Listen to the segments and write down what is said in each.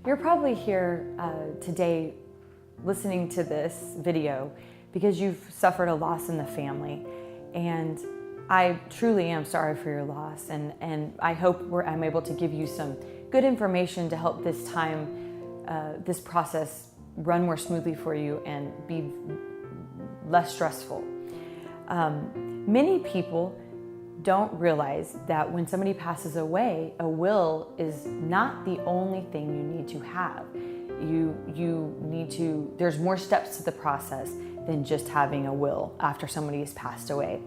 You're probably here today listening to this video because you've suffered a loss in the family, and I truly am sorry for your loss, and I hope I'm able to give you some good information to help this process run more smoothly for you and be less stressful. Many people don't realize that when somebody passes away, a will is not the only thing you need to have. There's more steps to the process than just having a will after somebody has passed away.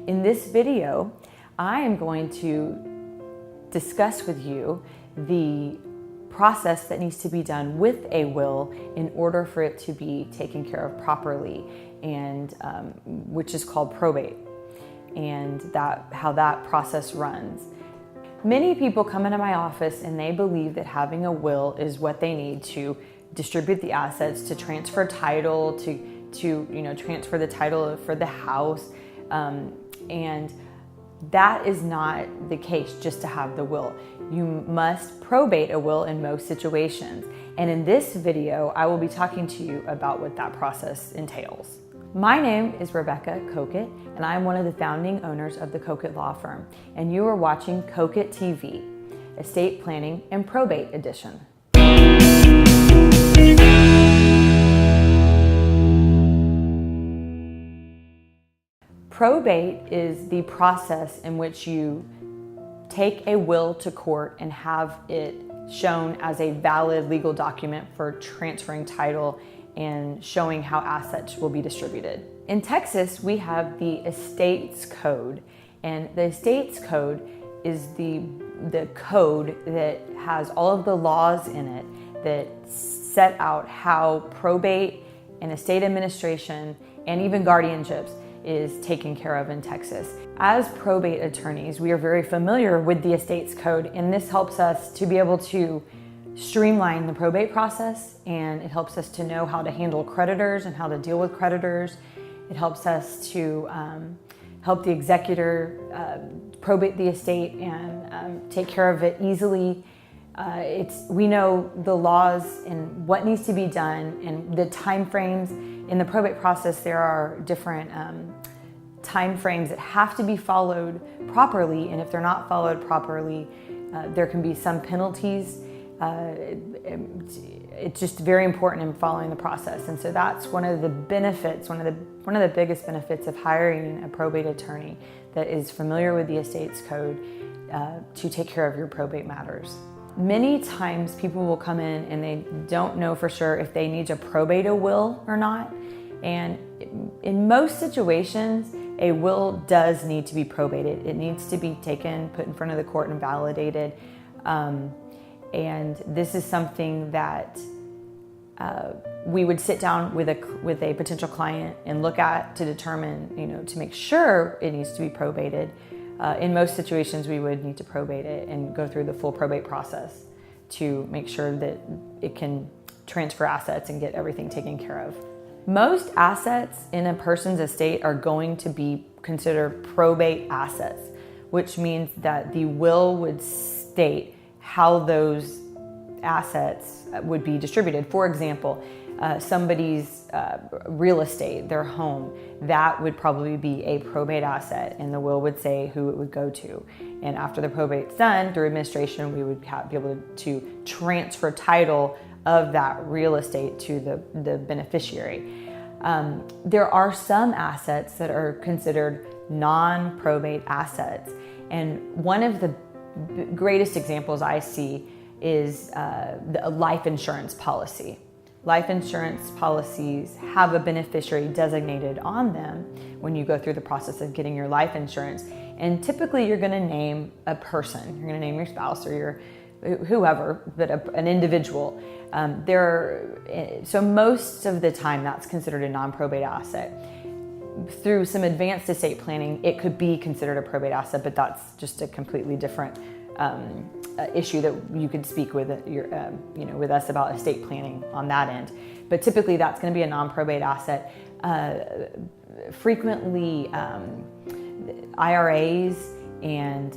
In this video, I am going to discuss with you the process that needs to be done with a will in order for it to be taken care of properly, and which is called probate, and how that process runs. Many people come into my office and they believe that having a will is what they need to distribute the assets, to transfer title, to transfer the title for the house, and that is not the case just to have the will. You must probate a will in most situations. And in this video, I will be talking to you about what that process entails. My name is Rebecca Coquat, and I am one of the founding owners of the Coquat Law Firm. And you are watching Coquat TV, Estate Planning and Probate Edition. Probate is the process in which you take a will to court and have it shown as a valid legal document for transferring title and showing how assets will be distributed. In Texas, we have the Estates Code, and the Estates Code is the code that has all of the laws in it that set out how probate and estate administration and even guardianships is taken care of in Texas. As probate attorneys, we are very familiar with the Estates Code, and this helps us to be able to streamline the probate process, and it helps us to know how to handle creditors and how to deal with creditors. It helps us to help the executor probate the estate and take care of it easily. We know the laws and what needs to be done and the time frames. In the probate process, there are different time frames that have to be followed properly, and if they're not followed properly, there can be some penalties. It's just very important in following the process, and so that's one of the benefits, one of the biggest benefits of hiring a probate attorney that is familiar with the Estates Code to take care of your probate matters. Many times people will come in and they don't know for sure if they need to probate a will or not. And in most situations, a will does need to be probated. It needs to be taken, put in front of the court and validated. And this is something that we would sit down with a potential client and look at to determine, to make sure it needs to be probated. In most situations, we would need to probate it and go through the full probate process to make sure that it can transfer assets and get everything taken care of. Most assets in a person's estate are going to be considered probate assets, which means that the will would state how those assets would be distributed. For example, somebody's real estate, their home, that would probably be a probate asset, and the will would say who it would go to. And after the probate's done, through administration, we would be able to transfer title of that real estate to the beneficiary. There are some assets that are considered non-probate assets, and one of the greatest examples I see is a life insurance policy. Life insurance policies have a beneficiary designated on them when you go through the process of getting your life insurance. And typically you're going to name a person. You're going to name your spouse or your whoever, but an individual. So most of the time that's considered a non-probate asset. Through some advanced estate planning, it could be considered a probate asset, but that's just a completely different issue that you could speak with with us about estate planning on that end. But typically that's going to be a non-probate asset. Frequently IRAs and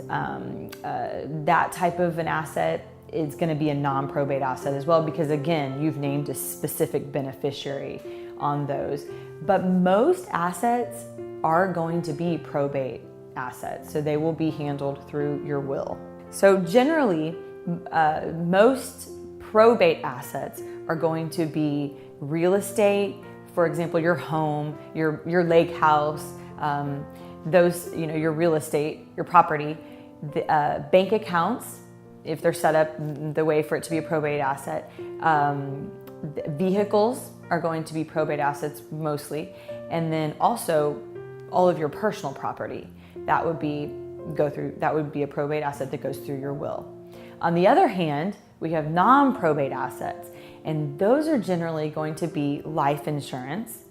that type of an asset it's going to be a non-probate asset as well, because again, you've named a specific beneficiary on those. But most assets are going to be probate assets, so they will be handled through your will. So generally, most probate assets are going to be real estate, for example, your home, your lake house, those, your real estate, your property, the, bank accounts, if they're set up the way for it to be a probate asset. Vehicles are going to be probate assets mostly, and then also all of your personal property that would be a probate asset that goes through your will. On the other hand, we have non-probate assets, and those are generally going to be life insurance.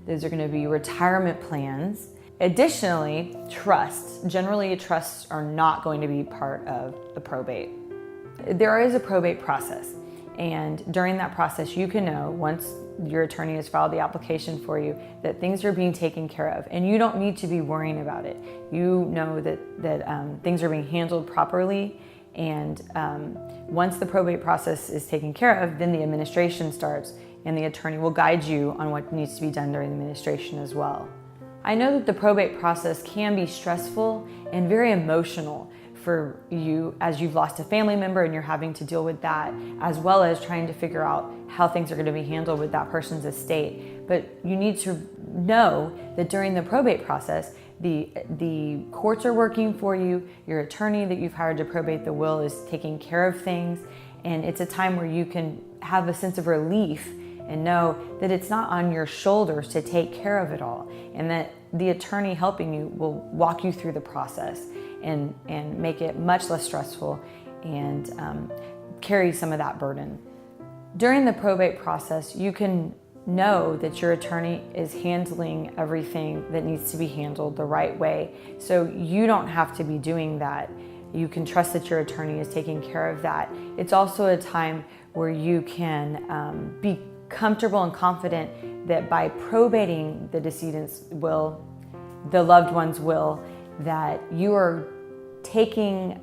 Those are going to be retirement plans. Additionally, trusts. Generally, trusts are not going to be part of the probate. There is a probate process, and during that process, you can know, once your attorney has filed the application for you, that things are being taken care of, and you don't need to be worrying about it. You know that things are being handled properly, and once the probate process is taken care of, then the administration starts, and the attorney will guide you on what needs to be done during the administration as well. I know that the probate process can be stressful and very emotional for you, as you've lost a family member and you're having to deal with that, as well as trying to figure out how things are going to be handled with that person's estate. But you need to know that during the probate process, the courts are working for you, your attorney that you've hired to probate the will is taking care of things, and it's a time where you can have a sense of relief and know that it's not on your shoulders to take care of it all, and that the attorney helping you will walk you through the process and make it much less stressful and carry some of that burden. During the probate process, you can know that your attorney is handling everything that needs to be handled the right way, so you don't have to be doing that. You can trust that your attorney is taking care of that. It's also a time where you can be comfortable and confident that by probating the decedent's will, the loved one's will, that you are taking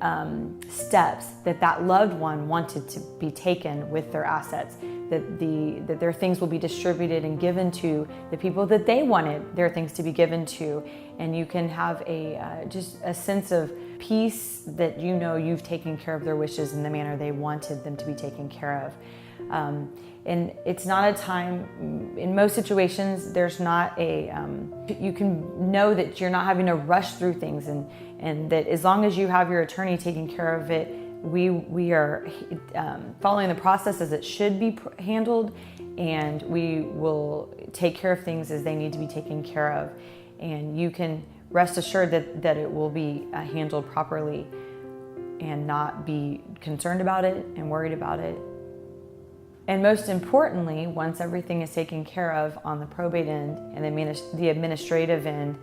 steps that loved one wanted to be taken with their assets, that their things will be distributed and given to the people that they wanted their things to be given to, and you can have just a sense of peace that you know you've taken care of their wishes in the manner they wanted them to be taken care of. And it's not a time, in most situations, there's not you can know that you're not having to rush through things, and that as long as you have your attorney taking care of it, we are following the process as it should be handled, and we will take care of things as they need to be taken care of. And you can rest assured that it will be handled properly and not be concerned about it and worried about it. And most importantly, once everything is taken care of on the probate end and the administrative end,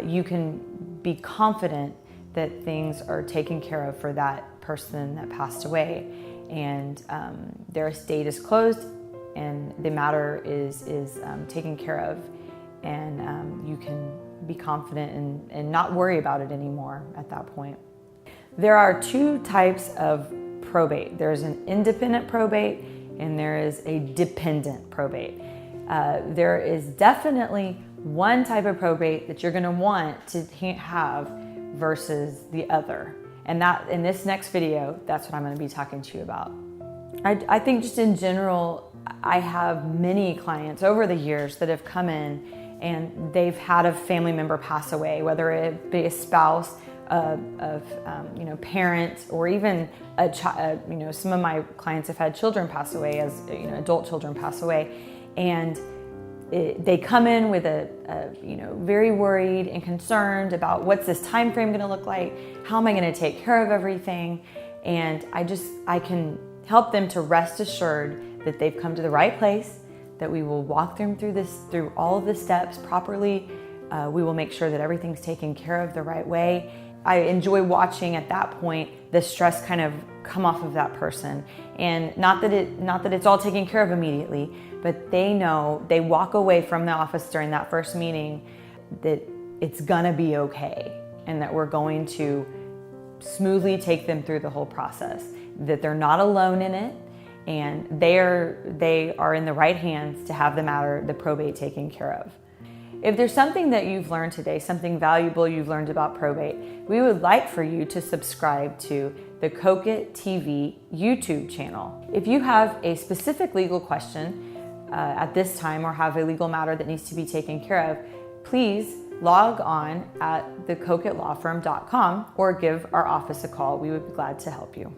you can be confident that things are taken care of for that person that passed away, and their estate is closed and the matter is taken care of, and you can be confident and not worry about it anymore at that point. There are two types of probate. There's an independent probate and there is a dependent probate. There is definitely one type of probate that you're going to want to have versus the other. And that, in this next video, that's what I'm going to be talking to you about. I think just in general, I have many clients over the years that have come in and they've had a family member pass away, whether it be a spouse, parent, or even a child. Some of my clients have had children pass away, as adult children pass away, and they come in with very worried and concerned about what's this time frame going to look like, how am I going to take care of everything, and I can help them to rest assured that they've come to the right place, that we will walk them through all of the steps properly. We will make sure that everything's taken care of the right way. I enjoy watching at that point the stress kind of come off of that person, and not that it's all taken care of immediately, but they walk away from the office during that first meeting that it's gonna be okay, and that we're going to smoothly take them through the whole process. that they're not alone in it, and they are in the right hands to have the probate taken care of. If there's something that you've learned today, something valuable you've learned about probate, we would like for you to subscribe to the Coquat TV YouTube channel. If you have a specific legal question at this time or have a legal matter that needs to be taken care of, please log on at thecoquatlawfirm.com or give our office a call. We would be glad to help you.